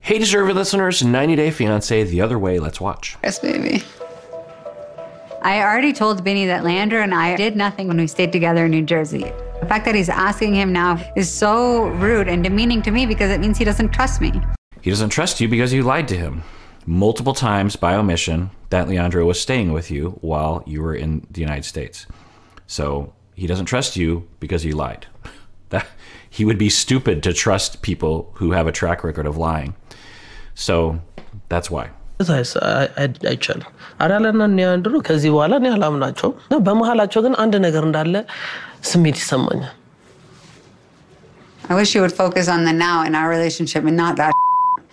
Hey, Deserving listeners, 90 Day Fiancé, the other way, let's watch. Yes, baby. I already told Vinny that Leandro and I did nothing when we stayed together in New Jersey. The fact that he's asking him now is so rude and demeaning to me because it means he doesn't trust me. He doesn't trust you because you lied to him multiple times by omission that Leandro was staying with you while you were in the United States. So he doesn't trust you because you lied. He would be stupid to trust people who have a track record of lying. So that's why. አይቻልም አራለና ኒያንድሩ ከዚህ በኋላ እኔ አላምናቸው ነው በመሃላቸው ግን አንድ ነገር እንዳለ ስሜት ይሰማኛል I wish you would focus on the now in our relationship and not that.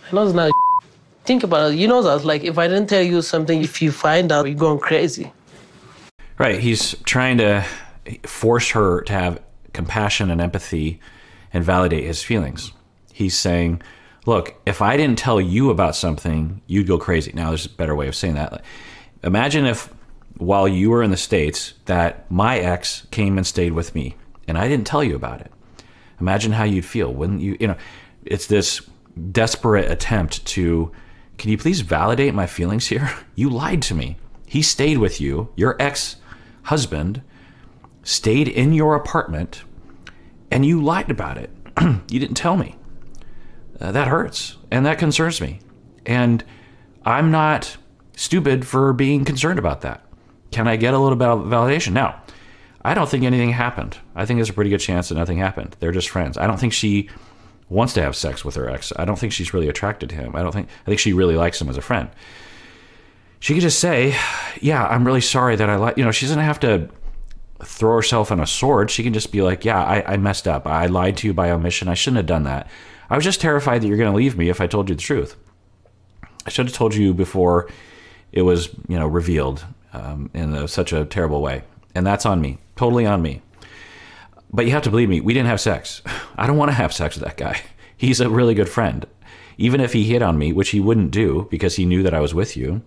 Hello's not think about it. You know that like if I didn't tell you something, if you find out, you're going crazy. Right, he's trying to force her to have compassion and empathy and validate his feelings. He's saying, look, if I didn't tell you about something, you'd go crazy. Now, there's a better way of saying that. Imagine if, while you were in the States, that my ex came and stayed with me, and I didn't tell you about it. Imagine how you'd feel. Wouldn't you, it's this desperate attempt to, can you please validate my feelings here? You lied to me. He stayed with you. Your ex-husband stayed in your apartment, and you lied about it. You didn't tell me. That hurts, and that concerns me. And I'm not stupid for being concerned about that. Can I get a little bit of validation? Now, I don't think anything happened. I think there's a pretty good chance that nothing happened. They're just friends. I don't think she wants to have sex with her ex. I don't think she's really attracted to him. I think she really likes him as a friend. She could just say, yeah, I'm really sorry that I lied. She doesn't have to throw herself on a sword. She can just be like, yeah, I messed up. I lied to you by omission. I shouldn't have done that. I was just terrified that you're going to leave me if I told you the truth. I should have told you before it was, revealed in such a terrible way. And that's on me, totally on me. But you have to believe me, we didn't have sex. I don't want to have sex with that guy. He's a really good friend. Even if he hit on me, which he wouldn't do because he knew that I was with you,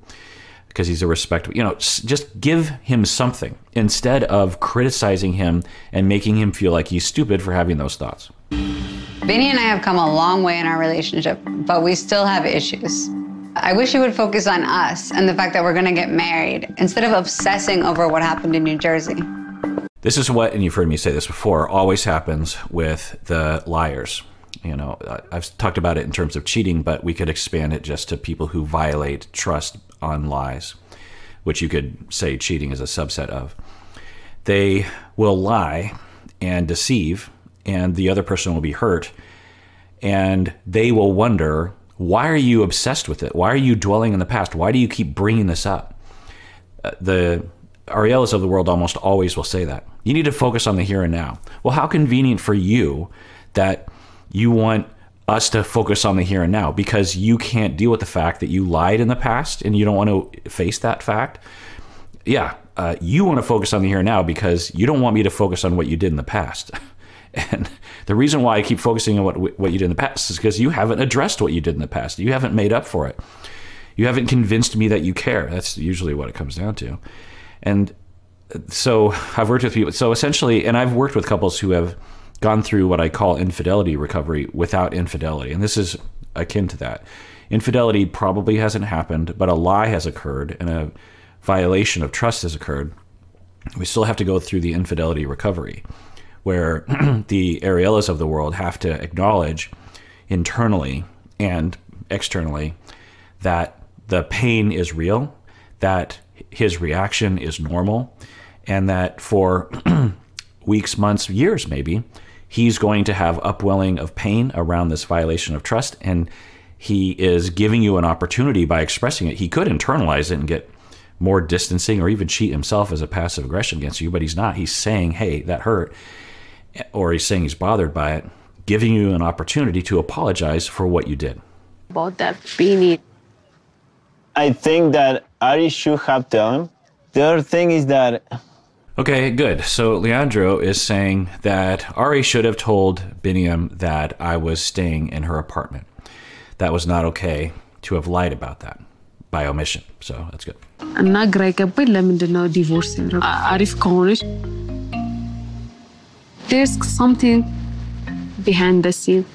because he's a respectable, just give him something instead of criticizing him and making him feel like he's stupid for having those thoughts. Vinny and I have come a long way in our relationship, but we still have issues. I wish you would focus on us and the fact that we're going to get married instead of obsessing over what happened in New Jersey. This is what, and you've heard me say this before, always happens with the liars. I've talked about it in terms of cheating, but we could expand it just to people who violate trust on lies, which you could say cheating is a subset of. They will lie and deceive, and the other person will be hurt, and they will wonder, why are you obsessed with it? Why are you dwelling in the past? Why do you keep bringing this up? The Arielas of the world almost always will say that. You need to focus on the here and now. Well, how convenient for you that you want us to focus on the here and now because you can't deal with the fact that you lied in the past and you don't want to face that fact. Yeah, you want to focus on the here and now because you don't want me to focus on what you did in the past. And the reason why I keep focusing on what you did in the past is because you haven't addressed what you did in the past. You haven't made up for it. You haven't convinced me that you care. That's usually what it comes down to. And so I've worked with people. So essentially, and I've worked with couples who have gone through what I call infidelity recovery without infidelity. And this is akin to that. Infidelity probably hasn't happened, but a lie has occurred and a violation of trust has occurred. We still have to go through the infidelity recovery, where the Arielas of the world have to acknowledge internally and externally that the pain is real, that his reaction is normal, and that for weeks, months, years maybe, he's going to have upwelling of pain around this violation of trust, and he is giving you an opportunity by expressing it. He could internalize it and get more distancing or even cheat himself as a passive aggression against you, but he's not. He's saying, hey, that hurt. Or he's saying he's bothered by it, giving you an opportunity to apologize for what you did. About that, Beanie. I think that Ari should have told him. The other thing is that... Okay, good. So Leandro is saying that Ari should have told Biniyam that I was staying in her apartment. That was not okay to have lied about that by omission. So that's good. እና ግራ ይገባኝ ለምንድን ነው ዲቮርስ ያደረገው? አሪፍ ከሆነች there's something behind the scene.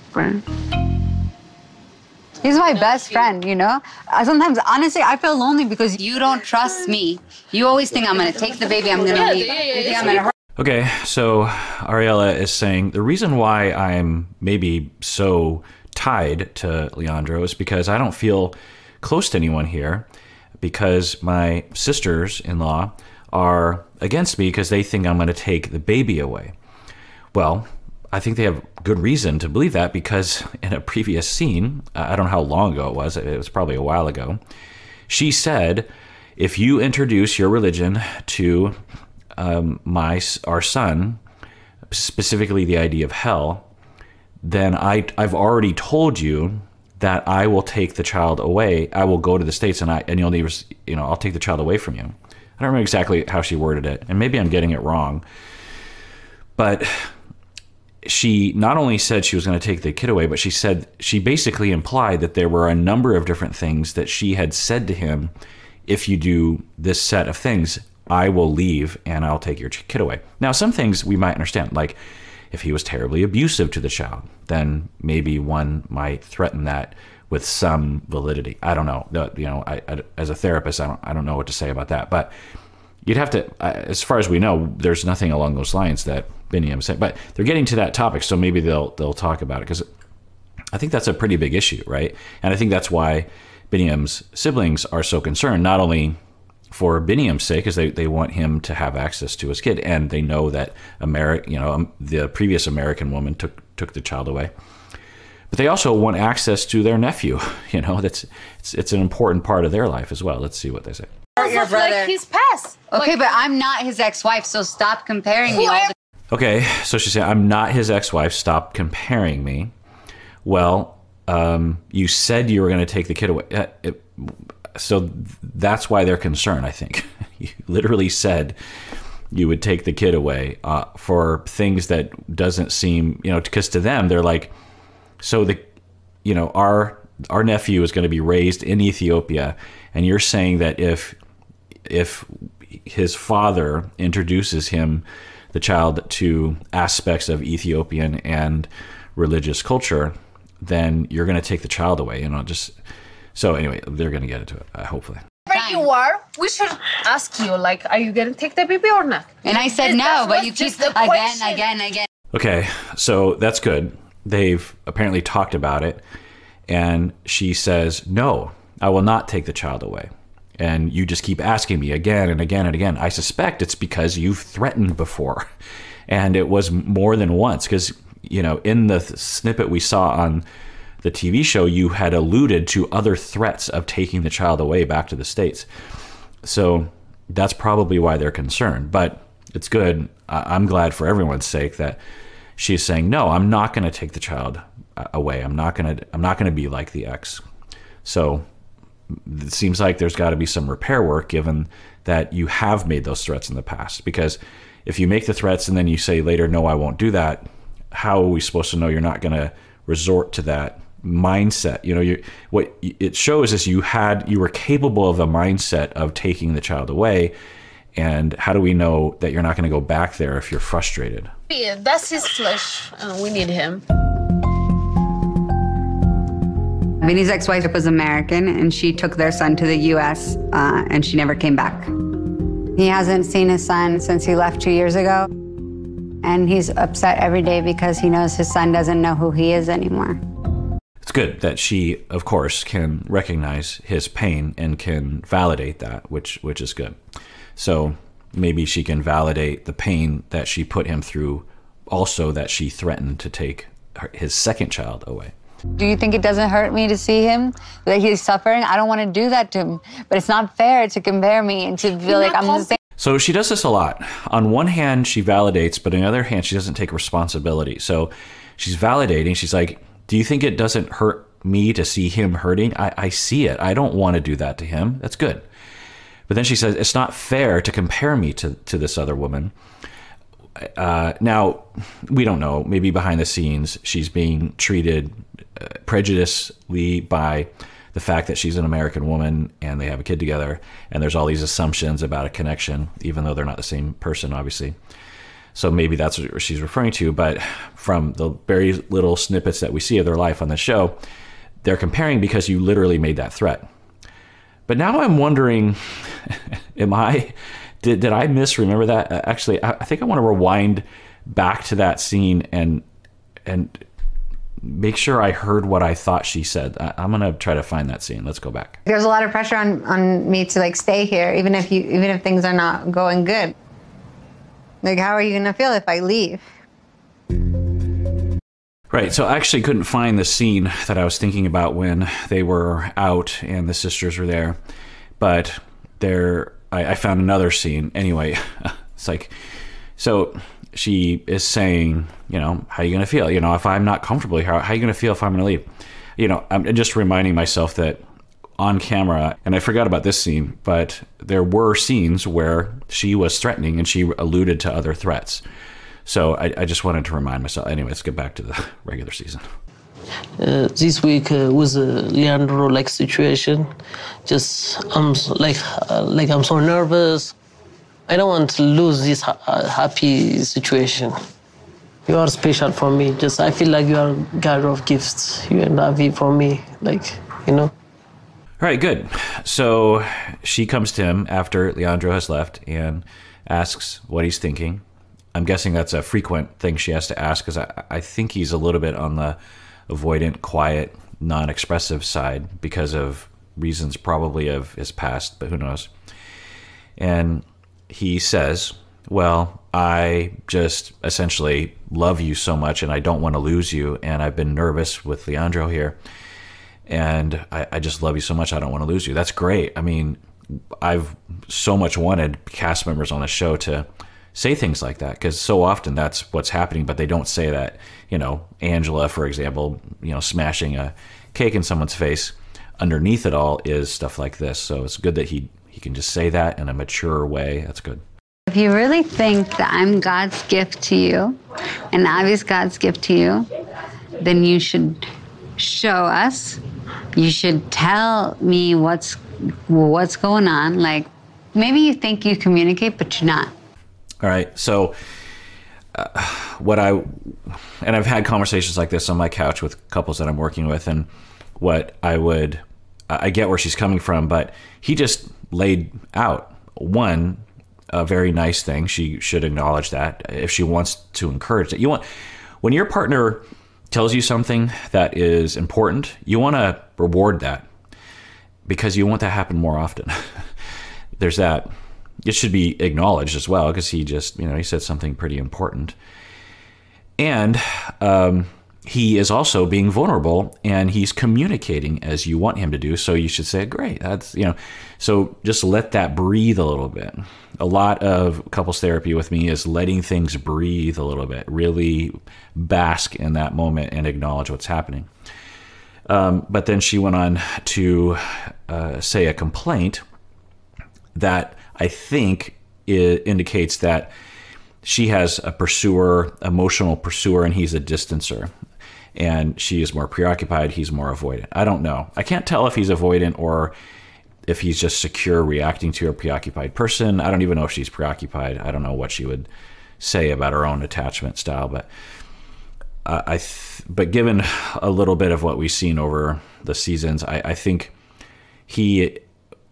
He's my best friend, you know? Sometimes, honestly, I feel lonely because you don't trust me. You always think I'm going to take the baby, I'm going to leave. You think I'm going to hurt. Okay, so Ariela is saying the reason why I'm maybe so tied to Leandro is because I don't feel close to anyone here, because my sisters-in-law are against me because they think I'm going to take the baby away. Well, I think they have good reason to believe that, because in a previous scene, I don't know how long ago it was probably a while ago, she said, if you introduce your religion to our son, specifically the idea of hell, then I've already told you that I will take the child away. I will go to the States and you'll never, I'll take the child away from you. I don't remember exactly how she worded it, and maybe I'm getting it wrong, but she not only said she was going to take the kid away, but she basically implied that there were a number of different things that she had said to him. If you do this set of things, I will leave and I'll take your kid away. Now, some things we might understand, like if he was terribly abusive to the child, then maybe one might threaten that with some validity. I don't know. I as a therapist, I don't know what to say about that. But you'd have to, as far as we know, there's nothing along those lines that Biniyam said. But they're getting to that topic, so maybe they'll talk about it, because I think that's a pretty big issue, right? And I think that's why Biniyam's siblings are so concerned, not only for Biniyam's sake, because they want him to have access to his kid, and they know that the previous American woman took the child away. But they also want access to their nephew. It's an important part of their life as well. Let's see what they say. Your brother. Like his past. Okay, but I'm not his ex-wife, so stop comparing me. Okay, so she said, I'm not his ex-wife. Stop comparing me. Well, you said you were going to take the kid away. So that's why they're concerned, I think. You literally said you would take the kid away for things that doesn't seem, because to them, they're like, so our nephew is going to be raised in Ethiopia, and you're saying that if his father introduces the child to aspects of Ethiopian and religious culture, then you're going to take the child away, So anyway, they're going to get into it, hopefully. Where you are, we should ask you, are you going to take the baby or not? And I said no, but you keep again. Okay, so that's good. They've apparently talked about it, and she says, no, I will not take the child away. And you just keep asking me again and again and again. I suspect it's because you've threatened before, and it was more than once, because, in the snippet we saw on the TV show, you had alluded to other threats of taking the child away back to the States. So that's probably why they're concerned. But it's good. I'm glad for everyone's sake that she's saying, no, I'm not going to take the child away. I'm not going to be like the ex. So it seems like there's got to be some repair work, given that you have made those threats in the past. Because if you make the threats and then you say later, no, I won't do that, how are we supposed to know you're not going to resort to that mindset? What it shows is you were capable of a mindset of taking the child away, and how do we know that you're not going to go back there if you're frustrated? Yeah, that's his flesh. We need him. Vinny's ex-wife was American, and she took their son to the U.S., and she never came back. He hasn't seen his son since he left 2 years ago, and he's upset every day because he knows his son doesn't know who he is anymore. It's good that she, of course, can recognize his pain and can validate that, which is good. So maybe she can validate the pain that she put him through, also that she threatened to take his second child away. Do you think it doesn't hurt me to see him, that he's suffering? I don't want to do that to him, but it's not fair to compare me and to feel like I'm the same. So she does this a lot. On one hand, she validates, but on the other hand, she doesn't take responsibility. So she's validating. She's like, do you think it doesn't hurt me to see him hurting? I see it. I don't want to do that to him. That's good. But then she says, it's not fair to compare me to this other woman. Now, we don't know. Maybe behind the scenes, she's being treated prejudiciously by the fact that she's an American woman and they have a kid together, and there's all these assumptions about a connection, even though they're not the same person, obviously. So maybe that's what she's referring to. But from the very little snippets that we see of their life on the show, they're comparing because you literally made that threat. But now I'm wondering, did I misremember that? Actually, I think I want to rewind back to that scene and make sure I heard what I thought she said. I'm gonna try to find that scene. Let's go back. There's a lot of pressure on me to like stay here, even if things are not going good. Like, how are you gonna feel if I leave? Right, so I actually couldn't find the scene that I was thinking about when they were out and the sisters were there, but I found another scene. Anyway, it's like, so she is saying, you know, how are you going to feel? You know, if I'm not comfortable here, how are you going to feel if I'm going to leave? You know, I'm just reminding myself that on camera, and I forgot about this scene, but there were scenes where she was threatening and she alluded to other threats. So I just wanted to remind myself. Anyway, let's get back to the regular season. This week was a Leandro-like situation. Just I'm I'm so nervous. I don't want to lose this happy situation. You are special for me. Just I feel like you are God of gifts. You and Avi for me, like, you know. All right, good. So she comes to him after Leandro has left and asks what he's thinking. I'm guessing that's a frequent thing she has to ask because I think he's a little bit on the avoidant, quiet, non-expressive side because of reasons probably of his past, but who knows. And he says, well, I just essentially love you so much and I don't want to lose you, and I've been nervous with Leandro here, and I just love you so much I don't want to lose you. That's great. I mean, I've so much wanted cast members on the show to say things like that, because so often that's what's happening, but they don't say that. You know, Angela, for example, you know, smashing a cake in someone's face, underneath it all is stuff like this. So it's good that he can just say that in a mature way. That's good. If you really think that I'm God's gift to you, and Avi's God's gift to you, then you should show us. You should tell me what's going on. Like, maybe you think you communicate, but you're not. All right, so I've had conversations like this on my couch with couples that I'm working with, and I get where she's coming from, but he just laid out a very nice thing. She should acknowledge that if she wants to encourage it. When your partner tells you something that is important, you want to reward that because you want that to happen more often. There's that. It should be acknowledged as well because he said something pretty important. And he is also being vulnerable and he's communicating as you want him to do. So you should say, great, that's, you know, so just let that breathe a little bit. A lot of couples therapy with me is letting things breathe a little bit, really bask in that moment and acknowledge what's happening. But then she went on to say a complaint that I think it indicates that she has a pursuer, emotional pursuer, and he's a distancer. And she is more preoccupied, he's more avoidant. I don't know. I can't tell if he's avoidant or if he's just secure reacting to a preoccupied person. I don't even know if she's preoccupied. I don't know what she would say about her own attachment style. But but given a little bit of what we've seen over the seasons, I think he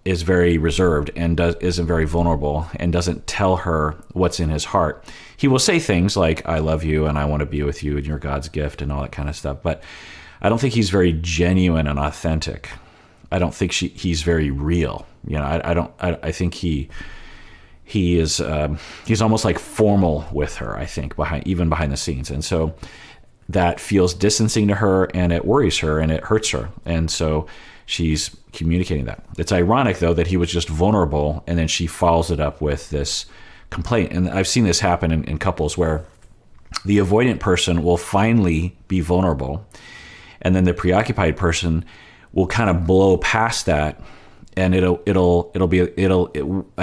is very reserved and isn't very vulnerable and doesn't tell her what's in his heart. He will say things like, I love you and I want to be with you and you're God's gift and all that kind of stuff. But I don't think he's very genuine and authentic. I don't think he's very real. You know, I think he's almost like formal with her, I think, even behind the scenes. And so that feels distancing to her and it worries her and it hurts her. And so she's communicating that. It's ironic, though, that he was just vulnerable and then she follows it up with this complaint. And I've seen this happen in couples where the avoidant person will finally be vulnerable and then the preoccupied person will kind of blow past that. And I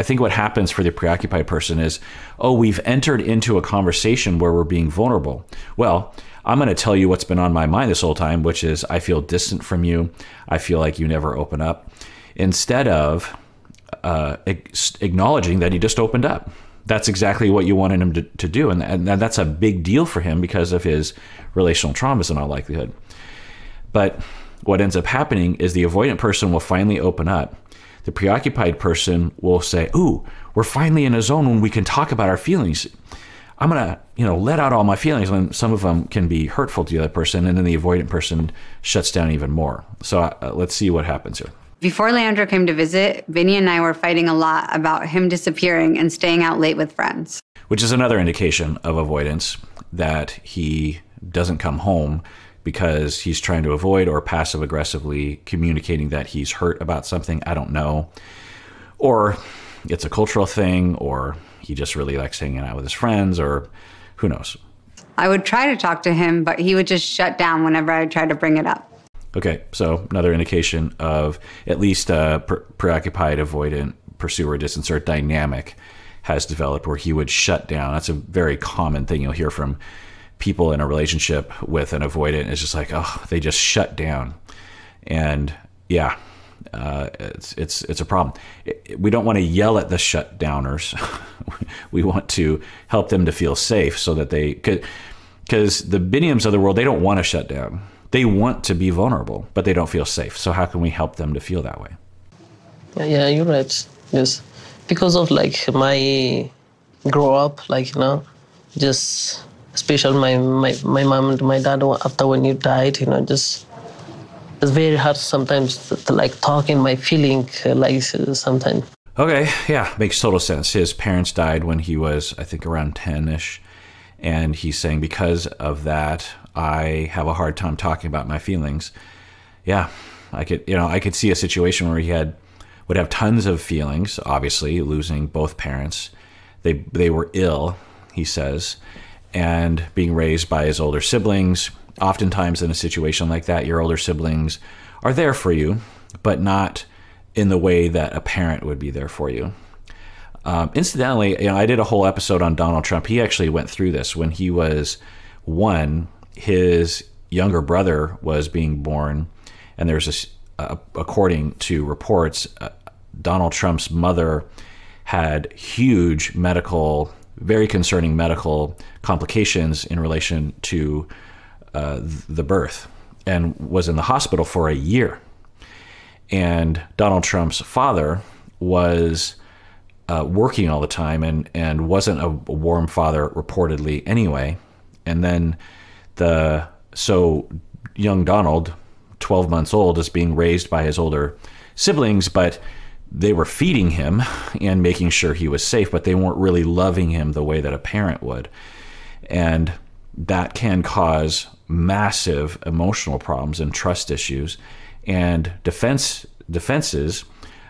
think what happens for the preoccupied person is, oh, we've entered into a conversation where we're being vulnerable. Well, I'm going to tell you what's been on my mind this whole time, which is I feel distant from you. I feel like you never open up. Instead of acknowledging that he just opened up. That's exactly what you wanted him to do. And that's a big deal for him because of his relational traumas in all likelihood. But what ends up happening is the avoidant person will finally open up. The preoccupied person will say, ooh, we're finally in a zone when we can talk about our feelings. I'm going to, let out all my feelings, when some of them can be hurtful to the other person. And then the avoidant person shuts down even more. So let's see what happens here. Before Leandro came to visit, Vinny and I were fighting a lot about him disappearing and staying out late with friends. Which is another indication of avoidance, that he doesn't come home because he's trying to avoid or passive aggressively communicating that he's hurt about something. I don't know. Or it's a cultural thing, or he just really likes hanging out with his friends, or who knows. I would try to talk to him, but he would just shut down whenever I tried to bring it up. Okay, so another indication of at least a preoccupied, avoidant, pursuer, distancer dynamic has developed where he would shut down. That's a very common thing you'll hear from people in a relationship with an avoidant. It's just like, oh, they just shut down. And yeah, it's a problem. We don't want to yell at the shutdowners. We want to help them to feel safe so that because the Biniyams of the world, they don't want to shut down. They want to be vulnerable, but they don't feel safe. So how can we help them to feel that way? Yeah, you're right. Yes. Because of my grow up, just especially my mom and my dad, after when you died, just it's very hard sometimes to talk in my feeling sometimes. Okay, yeah, makes total sense. His parents died when he was, I think, around 10-ish. And he's saying, because of that, I have a hard time talking about my feelings. Yeah, I could see a situation where he would have tons of feelings, obviously, losing both parents. They were ill, he says, and being raised by his older siblings. Oftentimes in a situation like that, your older siblings are there for you, but not in the way that a parent would be there for you. Incidentally, I did a whole episode on Donald Trump. He actually went through this. When he was 1, his younger brother was being born, and there's this, according to reports, Donald Trump's mother had huge very concerning medical complications in relation to the birth, and was in the hospital for a year. And Donald Trump's father was working all the time and wasn't a warm father reportedly anyway. And then so young Donald, 12 months old, is being raised by his older siblings, but they were feeding him and making sure he was safe, but they weren't really loving him the way that a parent would. And that can cause massive emotional problems and trust issues and defenses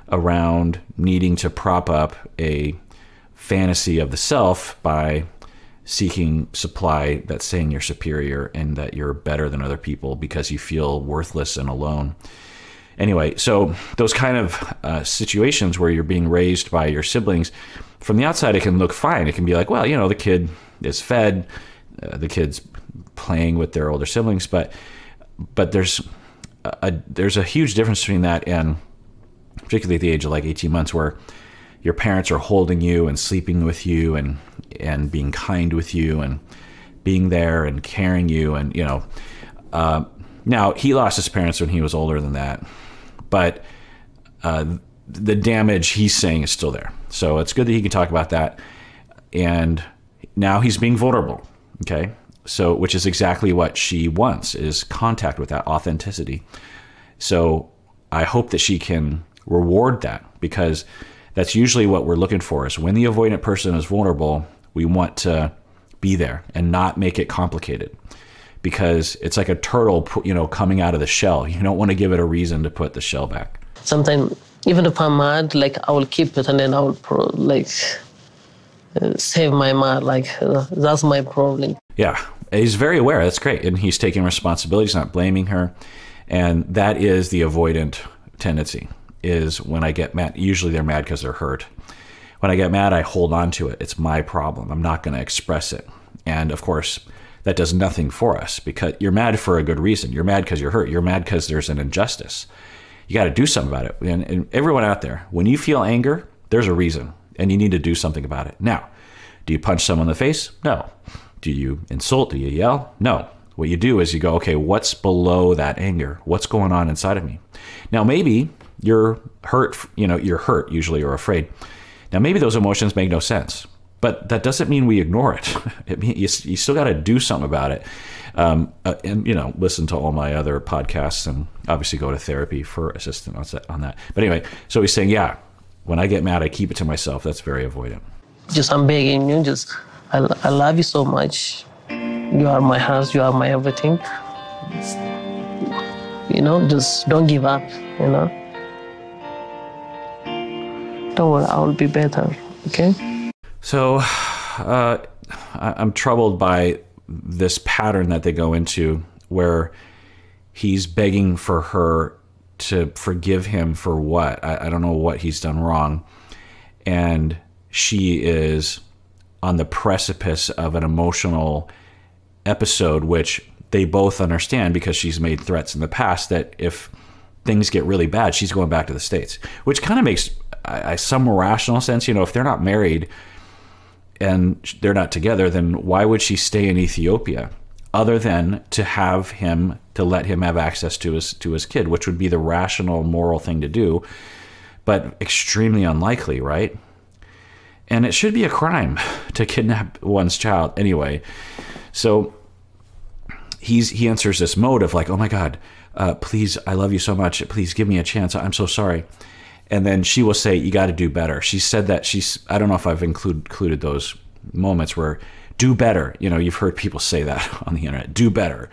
around needing to prop up a fantasy of the self by seeking supply that's saying you're superior and that you're better than other people because you feel worthless and alone. Anyway, so those kind of situations where you're being raised by your siblings, from the outside, it can look fine. It can be like, well, the kid is fed, the kid's playing with their older siblings, but there's a huge difference between that and particularly at the age of 18 months, where your parents are holding you and sleeping with you and being kind with you and being there and carrying you. And, now he lost his parents when he was older than that, but the damage he's saying is still there. So it's good that he can talk about that. And now he's being vulnerable. Okay. So, which is exactly what she wants, is contact with that authenticity. So I hope that she can reward that, because that's usually what we're looking for. Is when the avoidant person is vulnerable, we want to be there and not make it complicated, because it's like a turtle, coming out of the shell. You don't want to give it a reason to put the shell back. Sometimes, even if I'm mad, I will keep it and then I will save my mad. That's my problem. Yeah, he's very aware. That's great. And he's taking responsibility. He's not blaming her. And that is the avoidant tendency, is when I get mad, usually they're mad because they're hurt. When I get mad, I hold on to it. It's my problem. I'm not going to express it. And of course, that does nothing for us, because you're mad for a good reason. You're mad because you're hurt. You're mad because there's an injustice. You got to do something about it. And everyone out there, when you feel anger, there's a reason, and you need to do something about it. Now, do you punch someone in the face? No. Do you insult? Do you yell? No. what you do is you go, okay, what's below that anger? What's going on inside of me? Now, maybe you're hurt, you're hurt usually or afraid. Now, maybe those emotions make no sense, but that doesn't mean we ignore it. It means you still got to do something about it. And, listen to all my other podcasts and obviously go to therapy for assistance on that. But anyway, so he's saying, yeah, when I get mad, I keep it to myself. That's very avoidant. I'm begging you, I love you so much. You are my house, you are my everything. Just don't give up, Don't worry, I will be better, okay? So I'm troubled by this pattern that they go into where he's begging for her to forgive him for what? I don't know what he's done wrong. And she is on the precipice of an emotional episode, which they both understand because she's made threats in the past that if things get really bad, she's going back to the States, which kind of makes some rational sense. If they're not married and they're not together, then why would she stay in Ethiopia other than to let him have access to his kid, which would be the rational, moral thing to do, but extremely unlikely, right? And it should be a crime to kidnap one's child anyway. So he enters this mode of like, oh my God, please, I love you so much. Please give me a chance. I'm so sorry. And then she will say, you got to do better. She said that I don't know if I've included those moments where do better. You've heard people say that on the internet, do better.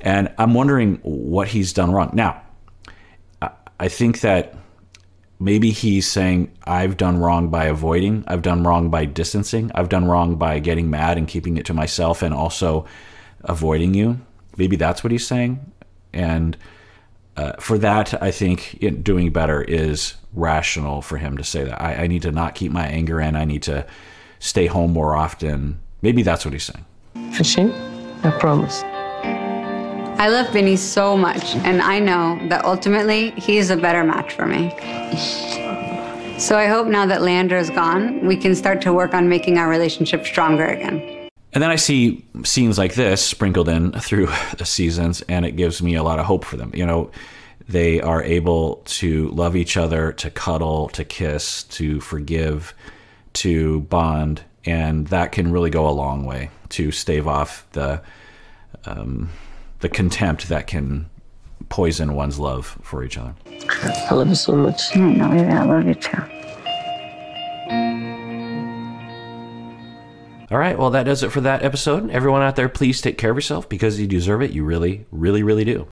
And I'm wondering what he's done wrong. Now, I think that maybe he's saying, I've done wrong by avoiding, I've done wrong by distancing, I've done wrong by getting mad and keeping it to myself and also avoiding you. Maybe that's what he's saying. And for that, I think doing better is rational for him to say that. I need to not keep my anger in. I need to stay home more often. Maybe that's what he's saying. Fishing, I promise. I love Vinny so much, and I know that ultimately he's a better match for me. So I hope now that Leandro is gone, we can start to work on making our relationship stronger again. And then I see scenes like this sprinkled in through the seasons, and it gives me a lot of hope for them. They are able to love each other, to cuddle, to kiss, to forgive, to bond, and that can really go a long way to stave off the contempt that can poison one's love for each other. I love you so much. I know, baby, I love you too. All right, well, that does it for that episode. Everyone out there, please take care of yourself because you deserve it. You really, really, really do.